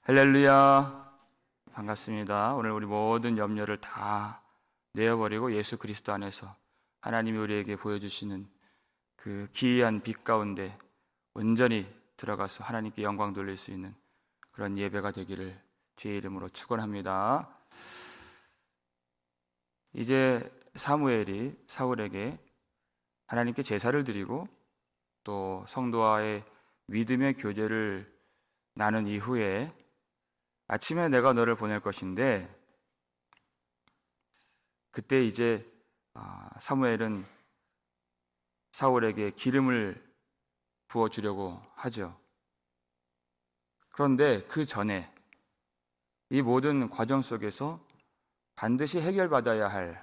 할렐루야, 반갑습니다. 오늘 우리 모든 염려를 다 내어버리고 예수 그리스도 안에서 하나님이 우리에게 보여주시는 그 기이한 빛 가운데 온전히 들어가서 하나님께 영광 돌릴 수 있는 그런 예배가 되기를 주의 이름으로 축원합니다. 이제 사무엘이 사울에게 하나님께 제사를 드리고 또 성도와의 믿음의 교제를 나눈 이후에 아침에 내가 너를 보낼 것인데, 그때 이제 사무엘은 사울에게 기름을 부어주려고 하죠. 그런데 그 전에 이 모든 과정 속에서 반드시 해결받아야 할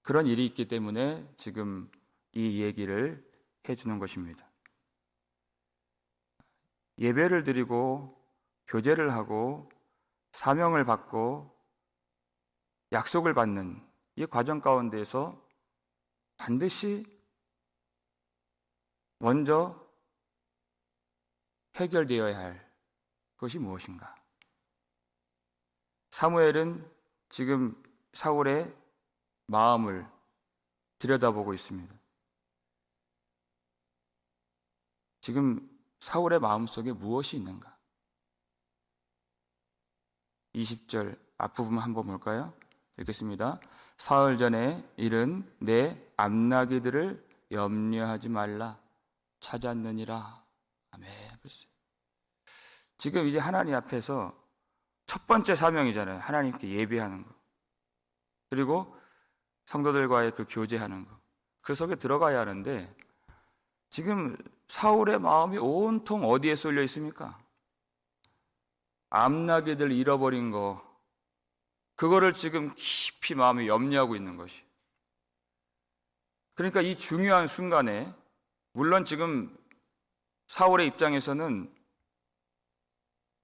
그런 일이 있기 때문에 지금 이 얘기를 해주는 것입니다. 예배를 드리고 교제를 하고 사명을 받고 약속을 받는 이 과정 가운데에서 반드시 먼저 해결되어야 할 것이 무엇인가? 사무엘은 지금 사울의 마음을 들여다보고 있습니다. 지금 사울의 마음속에 무엇이 있는가? 20절 앞부분 한번 볼까요? 읽겠습니다. 사흘 전에 일은 내 암나기들을 염려하지 말라 찾았느니라. 아멘. 지금 이제 하나님 앞에서 첫 번째 사명이잖아요. 하나님께 예배하는 거. 그리고 성도들과의 그 교제하는 거. 그 속에 들어가야 하는데 지금 사울의 마음이 온통 어디에 쏠려 있습니까? 암나기들 잃어버린 거, 그거를 지금 깊이 마음에 염려하고 있는 것이. 그러니까 이 중요한 순간에, 물론 지금 사울의 입장에서는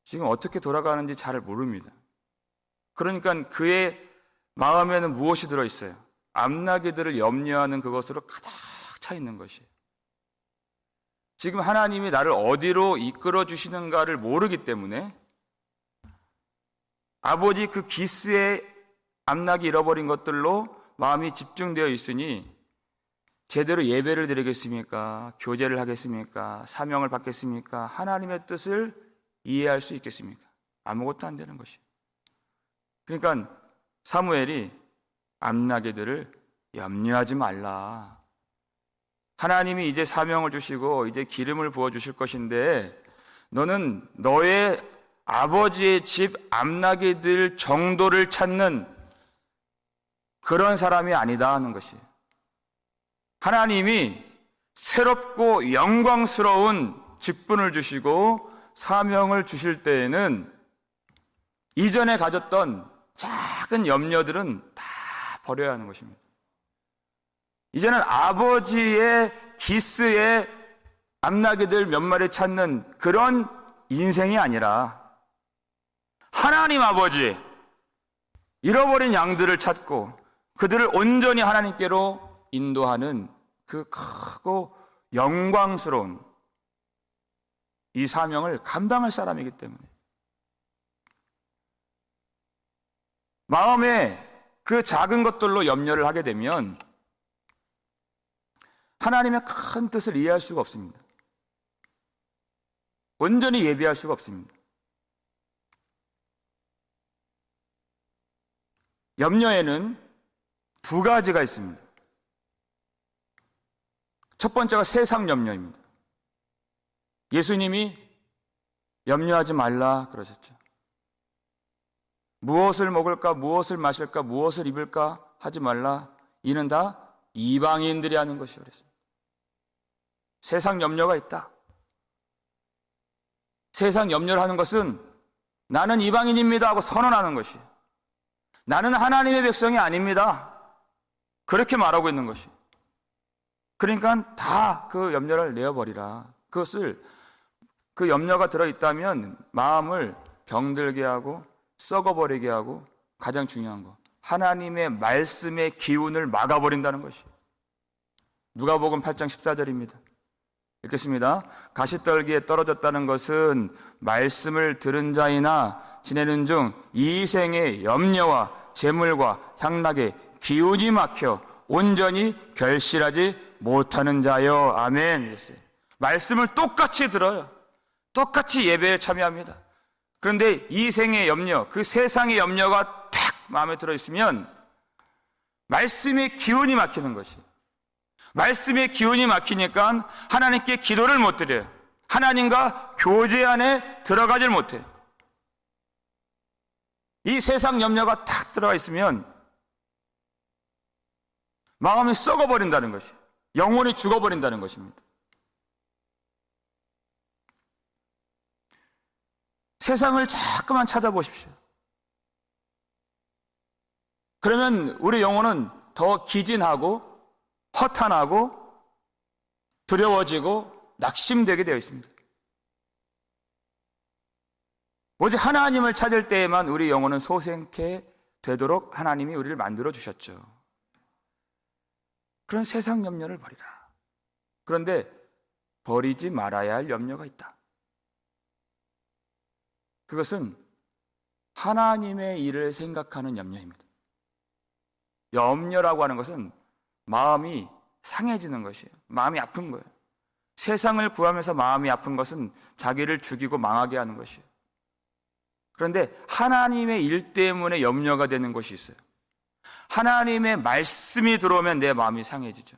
지금 어떻게 돌아가는지 잘 모릅니다. 그러니까 그의 마음에는 무엇이 들어있어요? 암나기들을 염려하는 그것으로 가득 차 있는 것이에요. 지금 하나님이 나를 어디로 이끌어 주시는가를 모르기 때문에 아버지 그 기스의 암나기 잃어버린 것들로 마음이 집중되어 있으니 제대로 예배를 드리겠습니까? 교제를 하겠습니까? 사명을 받겠습니까? 하나님의 뜻을 이해할 수 있겠습니까? 아무것도 안 되는 것이에요. 그러니까 사무엘이 암나기들을 염려하지 말라. 하나님이 이제 사명을 주시고 이제 기름을 부어 주실 것인데 너는 너의 아버지의 집 암나기들 정도를 찾는 그런 사람이 아니다 하는 것이에요. 하나님이 새롭고 영광스러운 직분을 주시고 사명을 주실 때에는 이전에 가졌던 작은 염려들은 다 버려야 하는 것입니다. 이제는 아버지의 기스의 암나기들 몇 마리 찾는 그런 인생이 아니라 하나님 아버지 잃어버린 양들을 찾고 그들을 온전히 하나님께로 인도하는 그 크고 영광스러운 이 사명을 감당할 사람이기 때문에 마음에 그 작은 것들로 염려를 하게 되면 하나님의 큰 뜻을 이해할 수가 없습니다. 온전히 예배할 수가 없습니다. 염려에는 두 가지가 있습니다. 첫 번째가 세상 염려입니다. 예수님이 염려하지 말라 그러셨죠. 무엇을 먹을까, 무엇을 마실까, 무엇을 입을까 하지 말라. 이는 다 이방인들이 하는 것이요 그랬습니다. 세상 염려가 있다. 세상 염려를 하는 것은 나는 이방인입니다 하고 선언하는 것이에요. 나는 하나님의 백성이 아닙니다. 그렇게 말하고 있는 것이. 그러니까 다 그 염려를 내어버리라. 그것을 그 염려가 들어있다면 마음을 병들게 하고 썩어버리게 하고 가장 중요한 거 하나님의 말씀의 기운을 막아버린다는 것이. 누가복음 8장 14절입니다. 읽겠습니다. 가시떨기에 떨어졌다는 것은 말씀을 들은 자이나 지내는 중 이생의 염려와 재물과 향락에 기운이 막혀 온전히 결실하지 못하는 자요. 아멘. 말씀을 똑같이 들어요. 똑같이 예배에 참여합니다. 그런데 이생의 염려, 그 세상의 염려가 탁 마음에 들어있으면 말씀의 기운이 막히는 것이에요. 말씀의 기운이 막히니까 하나님께 기도를 못 드려요. 하나님과 교제 안에 들어가질 못해요. 이 세상 염려가 탁 들어가 있으면 마음이 썩어버린다는 것이에요. 영혼이 죽어버린다는 것입니다. 세상을 자꾸만 찾아보십시오. 그러면 우리 영혼은 더 기진하고 허탄하고 두려워지고 낙심되게 되어 있습니다. 오직 하나님을 찾을 때에만 우리 영혼은 소생케 되도록 하나님이 우리를 만들어 주셨죠. 그런 세상 염려를 버리라. 그런데 버리지 말아야 할 염려가 있다. 그것은 하나님의 일을 생각하는 염려입니다. 염려라고 하는 것은 마음이 상해지는 것이에요. 마음이 아픈 거예요. 세상을 구하면서 마음이 아픈 것은 자기를 죽이고 망하게 하는 것이에요. 그런데 하나님의 일 때문에 염려가 되는 것이 있어요. 하나님의 말씀이 들어오면 내 마음이 상해지죠.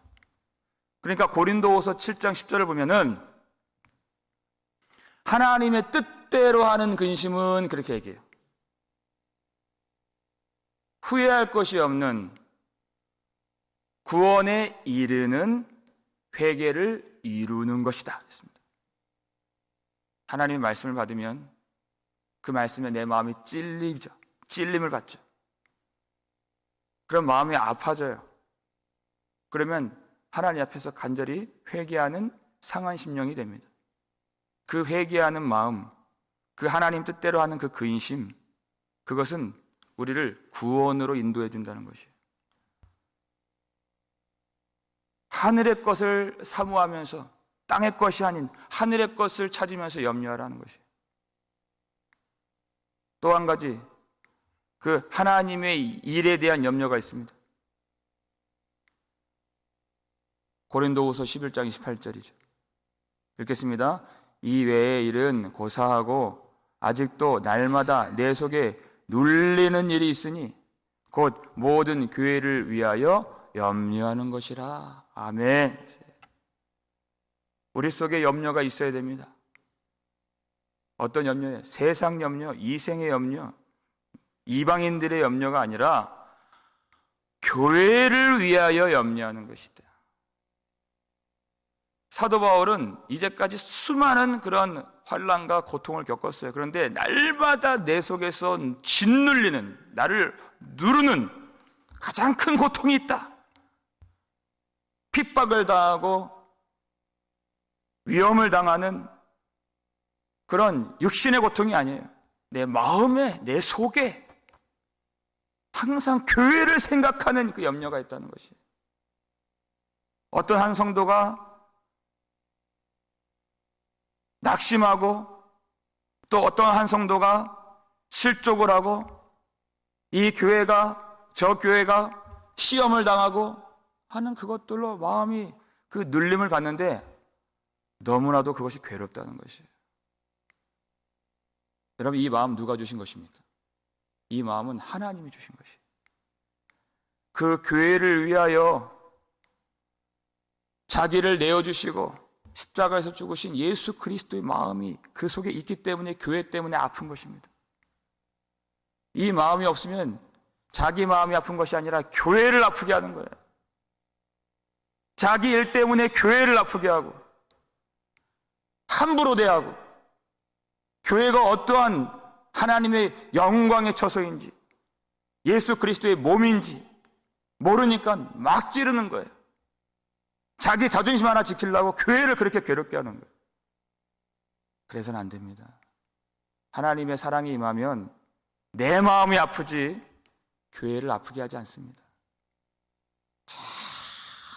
그러니까 고린도후서 7장 10절을 보면은 하나님의 뜻대로 하는 근심은 그렇게 얘기해요. 후회할 것이 없는 구원에 이르는 회개를 이루는 것이다. 그랬습니다. 하나님의 말씀을 받으면 그 말씀에 내 마음이 찔리죠. 찔림을 받죠. 그럼 마음이 아파져요. 그러면 하나님 앞에서 간절히 회개하는 상한 심령이 됩니다. 그 회개하는 마음, 그 하나님 뜻대로 하는 그 근심, 그것은 우리를 구원으로 인도해 준다는 것이에요. 하늘의 것을 사모하면서 땅의 것이 아닌 하늘의 것을 찾으면서 염려하라는 것이에요. 또 한 가지, 그 하나님의 일에 대한 염려가 있습니다. 고린도후서 11장 28절이죠. 읽겠습니다. 이 외의 일은 고사하고 아직도 날마다 내 속에 눌리는 일이 있으니 곧 모든 교회를 위하여 염려하는 것이라. 아멘. 우리 속에 염려가 있어야 됩니다. 어떤 염려예요? 세상 염려, 이생의 염려, 이방인들의 염려가 아니라 교회를 위하여 염려하는 것이다. 사도 바울은 이제까지 수많은 그런 환난과 고통을 겪었어요. 그런데 날마다 내 속에서 짓눌리는, 나를 누르는 가장 큰 고통이 있다. 핍박을 당하고 위험을 당하는 그런 육신의 고통이 아니에요. 내 마음에, 내 속에 항상 교회를 생각하는 그 염려가 있다는 것이에요. 어떤 한 성도가 낙심하고 또 어떤 한 성도가 실족을 하고 이 교회가 저 교회가 시험을 당하고 하는 그것들로 마음이 그 눌림을 받는데 너무나도 그것이 괴롭다는 것이에요. 여러분, 이 마음 누가 주신 것입니까? 이 마음은 하나님이 주신 것이에요. 그 교회를 위하여 자기를 내어주시고 십자가에서 죽으신 예수 그리스도의 마음이 그 속에 있기 때문에 교회 때문에 아픈 것입니다. 이 마음이 없으면 자기 마음이 아픈 것이 아니라 교회를 아프게 하는 거예요. 자기 일 때문에 교회를 아프게 하고 함부로 대하고 교회가 어떠한 하나님의 영광의 처소인지 예수 그리스도의 몸인지 모르니까 막 찌르는 거예요. 자기 자존심 하나 지키려고 교회를 그렇게 괴롭게 하는 거예요. 그래서는 안 됩니다. 하나님의 사랑이 임하면 내 마음이 아프지 교회를 아프게 하지 않습니다.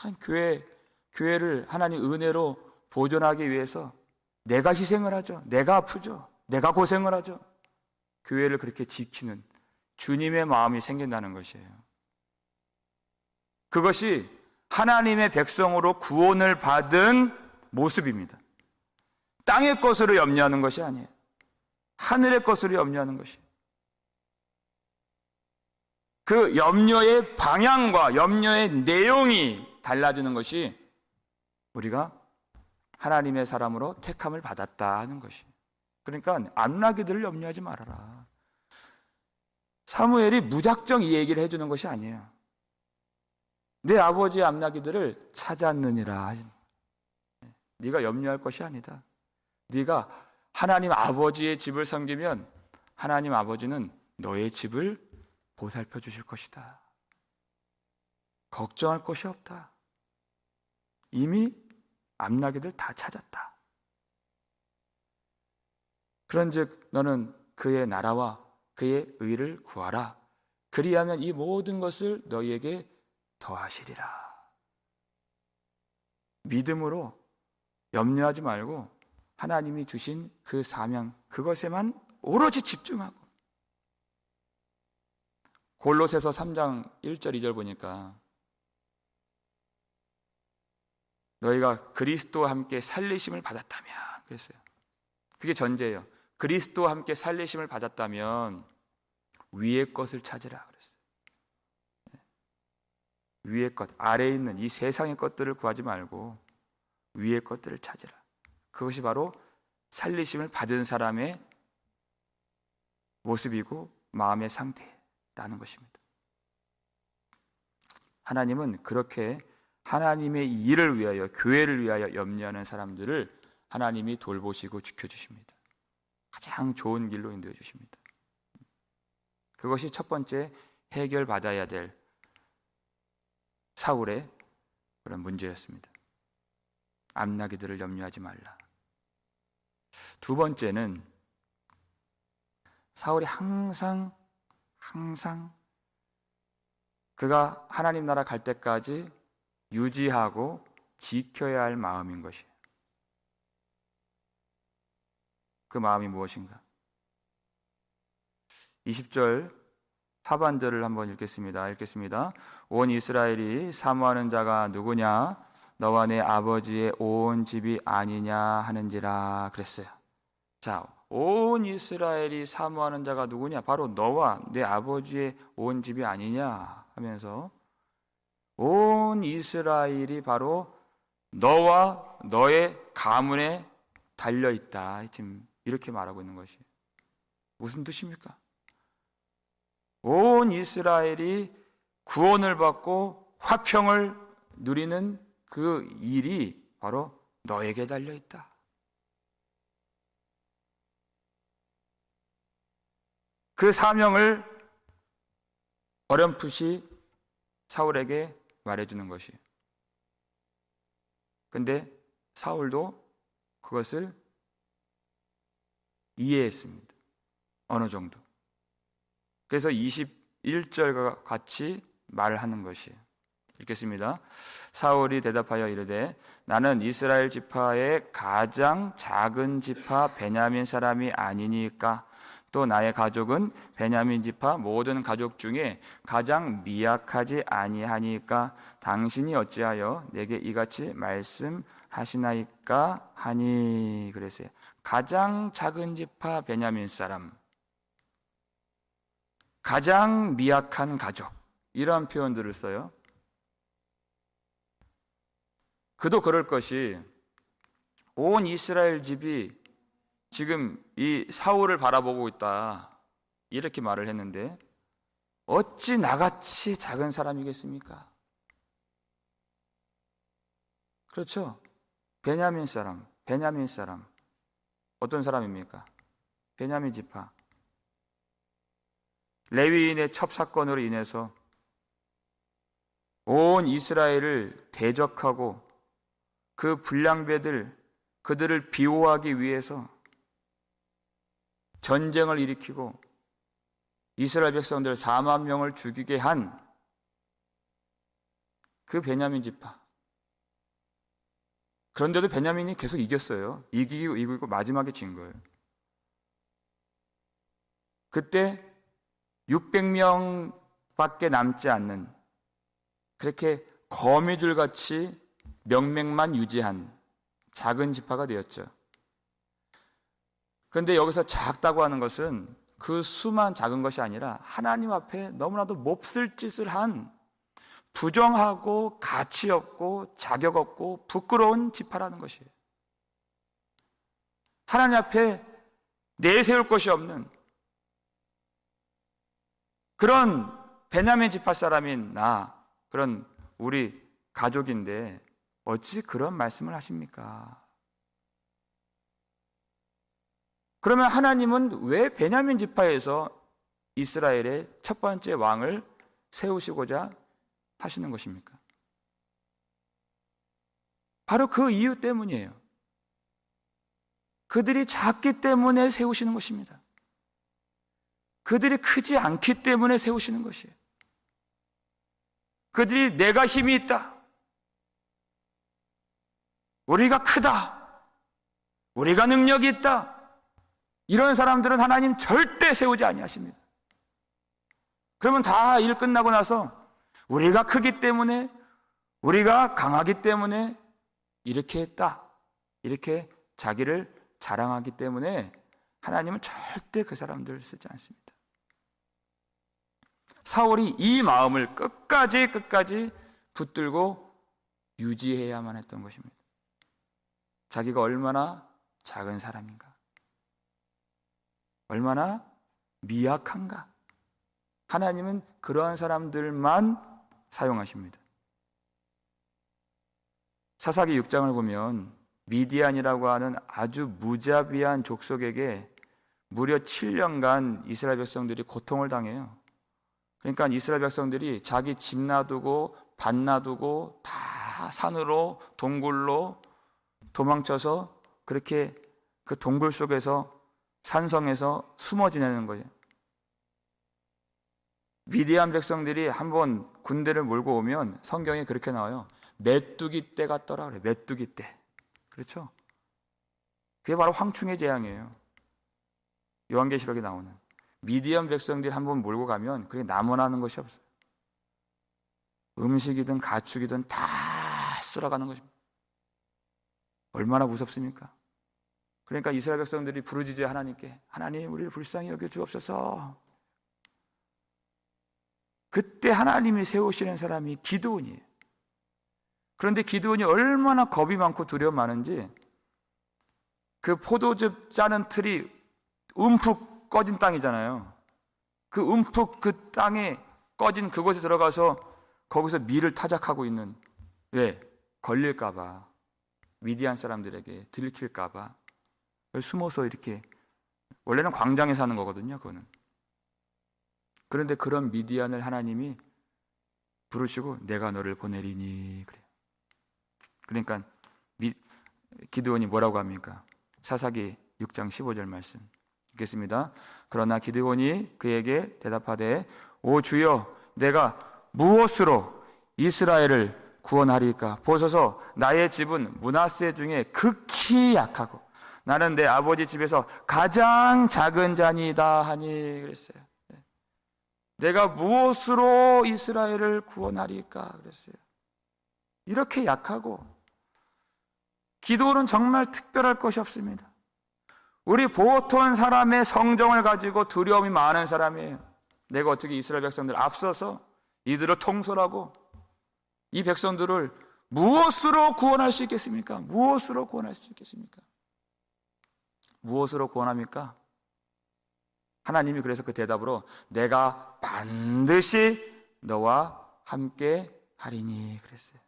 참 교회를 하나님 은혜로 보존하기 위해서 내가 희생을 하죠. 내가 아프죠. 내가 고생을 하죠. 교회를 그렇게 지키는 주님의 마음이 생긴다는 것이에요. 그것이 하나님의 백성으로 구원을 받은 모습입니다. 땅의 것으로 염려하는 것이 아니에요. 하늘의 것으로 염려하는 것이에요. 그 염려의 방향과 염려의 내용이 달라지는 것이 우리가 하나님의 사람으로 택함을 받았다 하는 것이에요. 그러니까 암나기들을 염려하지 말아라. 사무엘이 무작정 이 얘기를 해주는 것이 아니에요. 내 아버지의 암나기들을 찾았느니라. 네가 염려할 것이 아니다. 네가 하나님 아버지의 집을 섬기면 하나님 아버지는 너의 집을 보살펴 주실 것이다. 걱정할 것이 없다. 이미 암나기들 다 찾았다. 그런즉 너는 그의 나라와 그의 의를 구하라. 그리하면 이 모든 것을 너희에게 더하시리라. 믿음으로 염려하지 말고 하나님이 주신 그 사명, 그것에만 오로지 집중하고. 골로새서 3장 1절 2절 보니까 너희가 그리스도와 함께 살리심을 받았다면 그랬어요. 그게 전제예요. 그리스도와 함께 살리심을 받았다면 위의 것을 찾으라 그랬어요. 위의 것, 아래에 있는 이 세상의 것들을 구하지 말고 위의 것들을 찾으라. 그것이 바로 살리심을 받은 사람의 모습이고 마음의 상태라는 것입니다. 하나님은 그렇게 하나님의 일을 위하여, 교회를 위하여 염려하는 사람들을 하나님이 돌보시고 지켜주십니다. 가장 좋은 길로 인도해 주십니다. 그것이 첫 번째 해결받아야 될 사울의 그런 문제였습니다. 암나기들을 염려하지 말라. 두 번째는 사울이 항상 그가 하나님 나라 갈 때까지 유지하고 지켜야 할 마음인 것이에요. 그 마음이 무엇인가? 20절 하반절을 한번 읽겠습니다. 온 이스라엘이 사모하는 자가 누구냐? 너와 내 아버지의 온 집이 아니냐 하는지라 그랬어요. 자, 온 이스라엘이 사모하는 자가 누구냐? 바로 너와 내 아버지의 온 집이 아니냐 하면서 온 이스라엘이 바로 너와 너의 가문에 달려있다. 지금 이렇게 말하고 있는 것이 무슨 뜻입니까? 온 이스라엘이 구원을 받고 화평을 누리는 그 일이 바로 너에게 달려있다. 그 사명을 어렴풋이 사울에게 말해주는 것이에요. 근데 사울도 그것을 이해했습니다. 어느 정도. 그래서 21절과 같이 말하는 것이에요. 읽겠습니다. 사울이 대답하여 이르되 나는 이스라엘 지파의 가장 작은 지파 베냐민 사람이 아니니까 또 나의 가족은 베냐민 지파 모든 가족 중에 가장 미약하지 아니하니까 당신이 어찌하여 내게 이같이 말씀하시나이까 하니 그랬어요. 가장 작은 지파 베냐민 사람, 가장 미약한 가족, 이러한 표현들을 써요. 그도 그럴 것이 온 이스라엘 집이 지금 이 사울을 바라보고 있다 이렇게 말을 했는데 어찌 나같이 작은 사람이겠습니까? 그렇죠? 베냐민 사람 어떤 사람입니까? 베냐민 지파. 레위인의 첩사건으로 인해서 온 이스라엘을 대적하고 그 불량배들, 그들을 비호하기 위해서 전쟁을 일으키고 이스라엘 백성들 4만 명을 죽이게 한 그 베냐민 지파. 그런데도 베냐민이 계속 이겼어요. 이기고 마지막에 진 거예요. 그때 600명밖에 남지 않는, 그렇게 거미줄같이 명맥만 유지한 작은 지파가 되었죠. 그런데 여기서 작다고 하는 것은 그 수만 작은 것이 아니라 하나님 앞에 너무나도 몹쓸 짓을 한 부정하고 가치 없고 자격 없고 부끄러운 지파라는 것이에요. 하나님 앞에 내세울 것이 없는 그런 베냐민 지파 사람인 나, 그런 우리 가족인데 어찌 그런 말씀을 하십니까? 그러면 하나님은 왜 베냐민 지파에서 이스라엘의 첫 번째 왕을 세우시고자 하시는 것입니까? 바로 그 이유 때문이에요. 그들이 작기 때문에 세우시는 것입니다. 그들이 크지 않기 때문에 세우시는 것이에요. 그들이 내가 힘이 있다, 우리가 크다, 우리가 능력이 있다, 이런 사람들은 하나님 절대 세우지 아니하십니다. 그러면 다 일 끝나고 나서 우리가 크기 때문에, 우리가 강하기 때문에 이렇게 했다, 이렇게 자기를 자랑하기 때문에 하나님은 절대 그 사람들을 쓰지 않습니다. 사울이 이 마음을 끝까지 붙들고 유지해야만 했던 것입니다. 자기가 얼마나 작은 사람인가, 얼마나 미약한가. 하나님은 그러한 사람들만 사용하십니다. 사사기 6장을 보면 미디안이라고 하는 아주 무자비한 족속에게 무려 7년간 이스라엘 백성들이 고통을 당해요. 그러니까 이스라엘 백성들이 자기 집 놔두고 밭 놔두고 다 산으로 동굴로 도망쳐서 그렇게 그 동굴 속에서 산성에서 숨어 지내는 거예요. 미디안 백성들이 한번 군대를 몰고 오면 성경에 그렇게 나와요. 메뚜기 떼 같더라 그래요. 메뚜기 떼. 그렇죠? 그게 바로 황충의 재앙이에요. 요한계시록에 나오는. 미디안 백성들이 한번 몰고 가면 그게 남원하는 것이 없어요. 음식이든 가축이든 다 쓸어가는 것입니다. 얼마나 무섭습니까? 그러니까 이스라엘 백성들이 부르짖어요. 하나님께, 하나님 우리를 불쌍히 여겨 주옵소서. 그때 하나님이 세우시는 사람이 기드온이에요. 그런데 기드온이 얼마나 겁이 많고 두려움 많은지, 그 포도즙 짜는 틀이 움푹 꺼진 땅이잖아요. 그 움푹 그 땅에 꺼진 그곳에 들어가서 거기서 밀을 타작하고 있는, 왜? 걸릴까봐, 미디안 사람들에게 들킬까봐 숨어서 이렇게, 원래는 광장에 사는 거거든요, 그거는. 그런데 그런 미디안을 하나님이 부르시고 내가 너를 보내리니 그래요. 그러니까 기드온이 뭐라고 합니까? 사사기 6장 15절 말씀 읽겠습니다. 그러나 기드온이 그에게 대답하되 오 주여, 내가 무엇으로 이스라엘을 구원하리까? 보소서 나의 집은 므낫세 중에 극히 약하고 나는 내 아버지 집에서 가장 작은 자니이다 하니 그랬어요. 내가 무엇으로 이스라엘을 구원하리까 그랬어요. 이렇게 약하고, 기도는 정말 특별할 것이 없습니다. 우리 보통 사람의 성정을 가지고 두려움이 많은 사람이에요. 내가 어떻게 이스라엘 백성들 앞서서 이들을 통솔하고 이 백성들을 무엇으로 구원할 수 있겠습니까? 무엇으로 구원할 수 있겠습니까? 무엇으로 구원합니까? 하나님이 그래서 그 대답으로 내가 반드시 너와 함께 하리니 그랬어요.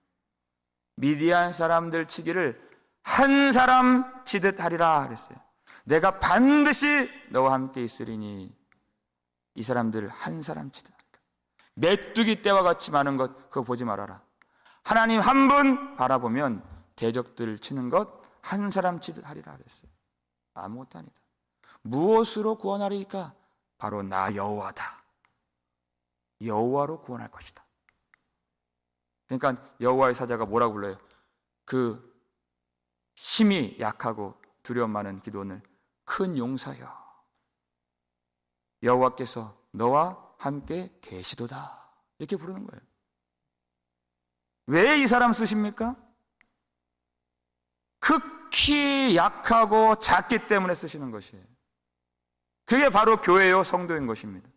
미디안 사람들 치기를 한 사람 치듯 하리라 그랬어요. 내가 반드시 너와 함께 있으리니, 이 사람들 한 사람 치듯 하리라. 메뚜기 떼와 같이 많은 것 그거 보지 말아라. 하나님 한 분 바라보면 대적들을 치는 것 한 사람 치듯 하리라 그랬어요. 아무것도 아니다. 무엇으로 구원하리까? 바로 나 여호와다. 여호와로 구원할 것이다. 그러니까 여호와의 사자가 뭐라고 불러요? 그 힘이 약하고 두려움 많은 기도원을 큰 용사여, 여호와께서 너와 함께 계시도다, 이렇게 부르는 거예요. 왜 이 사람 쓰십니까? 극히 약하고 작기 때문에 쓰시는 것이에요. 그게 바로 교회요 성도인 것입니다.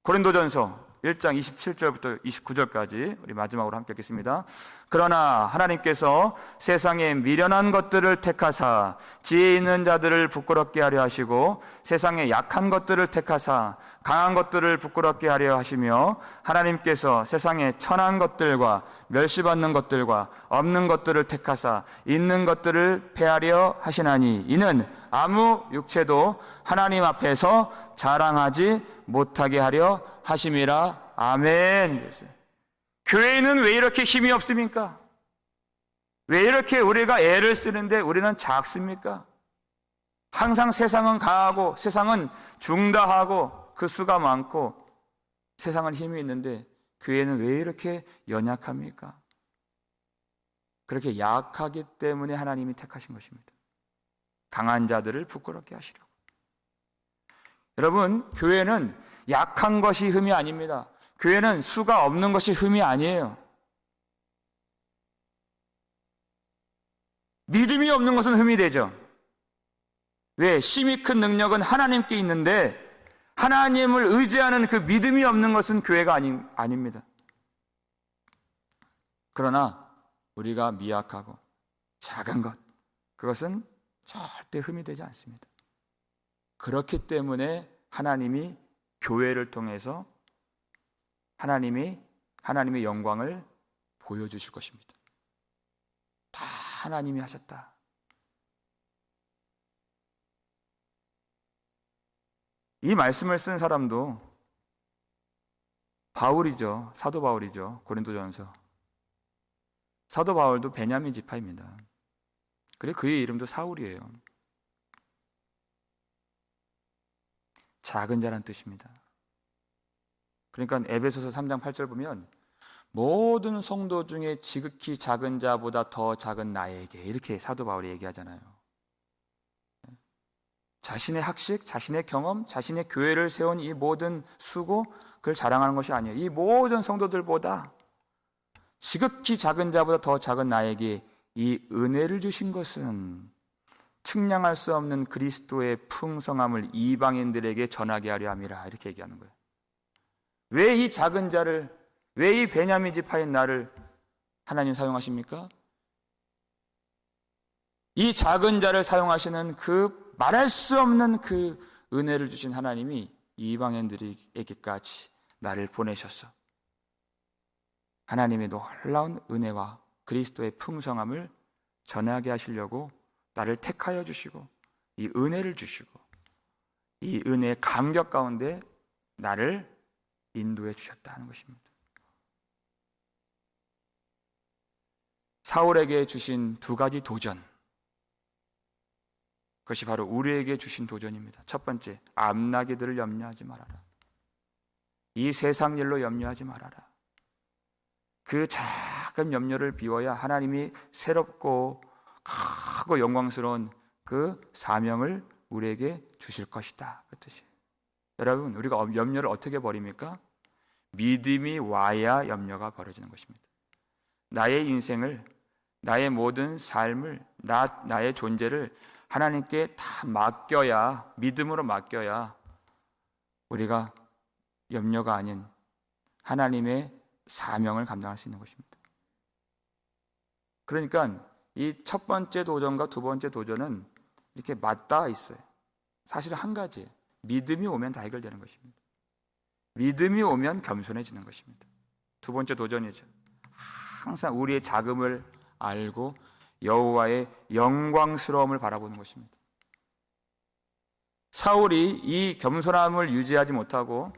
고린도전서 1장 27절부터 29절까지 우리 마지막으로 함께 읽겠습니다. 그러나 하나님께서 세상의 미련한 것들을 택하사 지혜 있는 자들을 부끄럽게 하려 하시고 세상의 약한 것들을 택하사 강한 것들을 부끄럽게 하려 하시며 하나님께서 세상의 천한 것들과 멸시받는 것들과 없는 것들을 택하사 있는 것들을 폐하려 하시나니 이는 아무 육체도 하나님 앞에서 자랑하지 못하게 하려 하심이라. 아멘. 교회는 왜 이렇게 힘이 없습니까? 왜 이렇게 우리가 애를 쓰는데 우리는 작습니까? 항상 세상은 강하고 세상은 중다하고 그 수가 많고 세상은 힘이 있는데 교회는 왜 이렇게 연약합니까? 그렇게 약하기 때문에 하나님이 택하신 것입니다. 강한 자들을 부끄럽게 하시려고. 여러분, 교회는 약한 것이 흠이 아닙니다. 교회는 수가 없는 것이 흠이 아니에요. 믿음이 없는 것은 흠이 되죠. 왜? 힘이 큰 능력은 하나님께 있는데 하나님을 의지하는 그 믿음이 없는 것은 교회가 아닙니다. 그러나 우리가 미약하고 작은 것, 그것은 절대 흠이 되지 않습니다. 그렇기 때문에 하나님이 교회를 통해서 하나님의 영광을 보여주실 것입니다. 다 하나님이 하셨다. 이 말씀을 쓴 사람도 바울이죠. 사도 바울이죠. 고린도전서. 사도 바울도 베냐민 지파입니다. 그리고 그의 이름도 사울이에요. 작은 자란 뜻입니다. 그러니까 에베소서 3장 8절 보면 모든 성도 중에 지극히 작은 자보다 더 작은 나에게, 이렇게 사도 바울이 얘기하잖아요. 자신의 학식, 자신의 경험, 자신의 교회를 세운 이 모든 수고, 그걸 자랑하는 것이 아니에요. 이 모든 성도들보다 지극히 작은 자보다 더 작은 나에게 이 은혜를 주신 것은 측량할 수 없는 그리스도의 풍성함을 이방인들에게 전하게 하려 함이라, 이렇게 얘기하는 거예요. 왜 이 작은 자를, 왜 이 베냐민 지파인 나를 하나님 사용하십니까? 이 작은 자를 사용하시는 그 말할 수 없는 그 은혜를 주신 하나님이 이방인들에게까지 나를 보내셔서 하나님의 놀라운 은혜와 그리스도의 풍성함을 전하게 하시려고 나를 택하여 주시고 이 은혜를 주시고 이 은혜의 감격 가운데 나를 인도해 주셨다는 것입니다. 사울에게 주신 두 가지 도전, 그것이 바로 우리에게 주신 도전입니다. 첫 번째, 암나기들을 염려하지 말아라. 이 세상 일로 염려하지 말아라. 그 작은 염려를 비워야 하나님이 새롭고 크고 영광스러운 그 사명을 우리에게 주실 것이다, 그 뜻이에요. 여러분, 우리가 염려를 어떻게 버립니까? 믿음이 와야 염려가 버려지는 것입니다. 나의 인생을, 나의 모든 삶을, 나의 존재를 하나님께 다 맡겨야, 믿음으로 맡겨야 우리가 염려가 아닌 하나님의 사명을 감당할 수 있는 것입니다. 그러니까 이 첫 번째 도전과 두 번째 도전은 이렇게 맞닿아 있어요. 사실은 한 가지예요. 믿음이 오면 다 해결되는 것입니다. 믿음이 오면 겸손해지는 것입니다. 두 번째 도전이죠. 항상 우리의 작음을 알고 여호와의 영광스러움을 바라보는 것입니다. 사울이 이 겸손함을 유지하지 못하고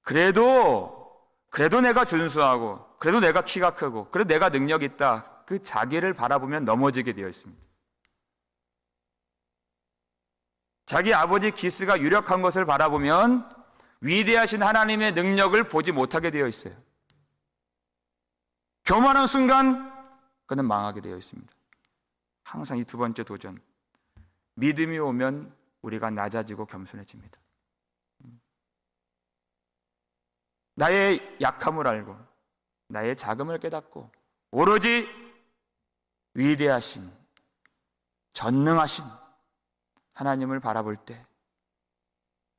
그래도 내가 준수하고 그래도 내가 키가 크고 그래도 내가 능력이 있다, 그 자기를 바라보면 넘어지게 되어 있습니다. 자기 아버지 기스가 유력한 것을 바라보면 위대하신 하나님의 능력을 보지 못하게 되어 있어요. 교만한 순간 그는 망하게 되어 있습니다. 항상 이 두 번째 도전, 믿음이 오면 우리가 낮아지고 겸손해집니다. 나의 약함을 알고 나의 자금을 깨닫고 오로지 위대하신, 전능하신 하나님을 바라볼 때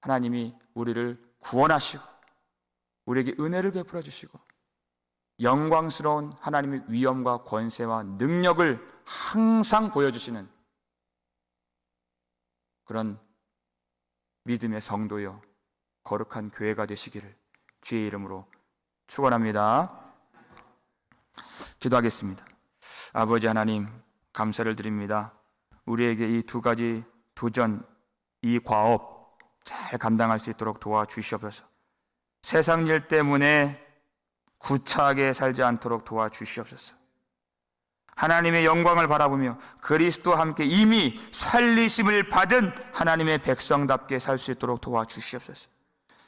하나님이 우리를 구원하시고 우리에게 은혜를 베풀어 주시고 영광스러운 하나님의 위엄과 권세와 능력을 항상 보여주시는 그런 믿음의 성도여 거룩한 교회가 되시기를 주의 이름으로 축원합니다. 기도하겠습니다. 아버지 하나님, 감사를 드립니다. 우리에게 이 두 가지 도전, 이 과업 잘 감당할 수 있도록 도와주시옵소서. 세상 일 때문에 구차하게 살지 않도록 도와주시옵소서. 하나님의 영광을 바라보며 그리스도와 함께 이미 살리심을 받은 하나님의 백성답게 살 수 있도록 도와주시옵소서.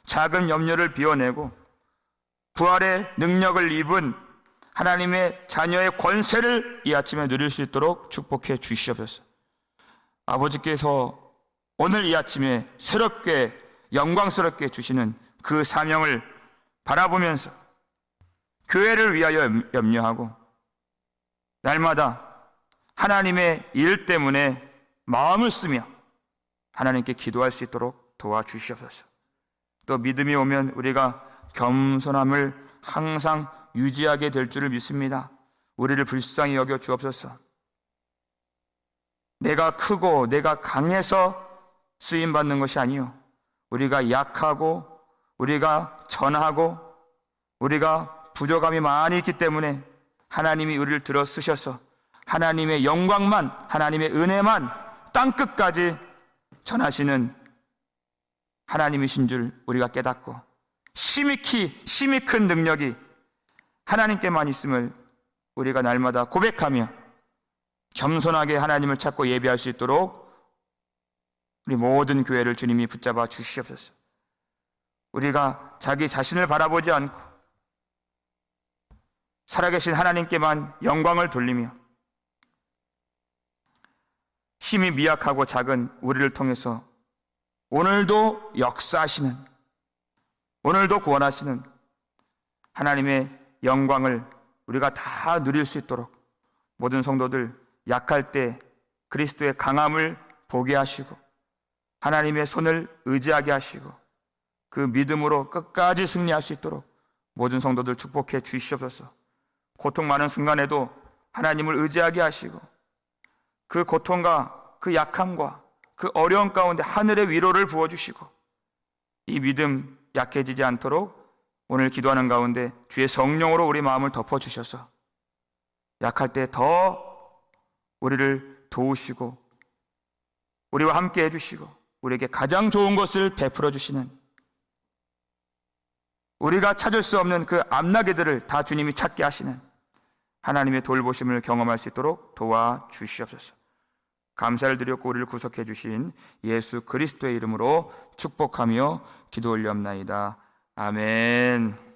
작은 염려를 비워내고 부활의 능력을 입은 하나님의 자녀의 권세를 이 아침에 누릴 수 있도록 축복해 주시옵소서. 아버지께서 오늘 이 아침에 새롭게 영광스럽게 주시는 그 사명을 바라보면서 교회를 위하여 염려하고 날마다 하나님의 일 때문에 마음을 쓰며 하나님께 기도할 수 있도록 도와주시옵소서. 또 믿음이 오면 우리가 겸손함을 항상 유지하게 될 줄을 믿습니다. 우리를 불쌍히 여겨 주옵소서. 내가 크고 내가 강해서 쓰임받는 것이 아니요, 우리가 약하고 우리가 전하고 우리가 부족함이 많이 있기 때문에 하나님이 우리를 들어 쓰셔서 하나님의 영광만, 하나님의 은혜만 땅끝까지 전하시는 하나님이신 줄 우리가 깨닫고 심히 큰 능력이 하나님께만 있음을 우리가 날마다 고백하며 겸손하게 하나님을 찾고 예배할 수 있도록 우리 모든 교회를 주님이 붙잡아 주시옵소서. 우리가 자기 자신을 바라보지 않고 살아계신 하나님께만 영광을 돌리며 힘이 미약하고 작은 우리를 통해서 오늘도 역사하시는, 오늘도 구원하시는 하나님의 영광을 우리가 다 누릴 수 있도록 모든 성도들 약할 때 그리스도의 강함을 보게 하시고 하나님의 손을 의지하게 하시고 그 믿음으로 끝까지 승리할 수 있도록 모든 성도들 축복해 주시옵소서. 고통 많은 순간에도 하나님을 의지하게 하시고 그 고통과 그 약함과 그 어려움 가운데 하늘의 위로를 부어주시고 이 믿음 약해지지 않도록 오늘 기도하는 가운데 주의 성령으로 우리 마음을 덮어주셔서 약할 때 더 우리를 도우시고 우리와 함께 해주시고 우리에게 가장 좋은 것을 베풀어 주시는, 우리가 찾을 수 없는 그 앞나기들을 다 주님이 찾게 하시는 하나님의 돌보심을 경험할 수 있도록 도와주시옵소서. 감사를 드렸고 우리를 구속해 주신 예수 그리스도의 이름으로 축복하며 기도 올리옵나이다. 아멘.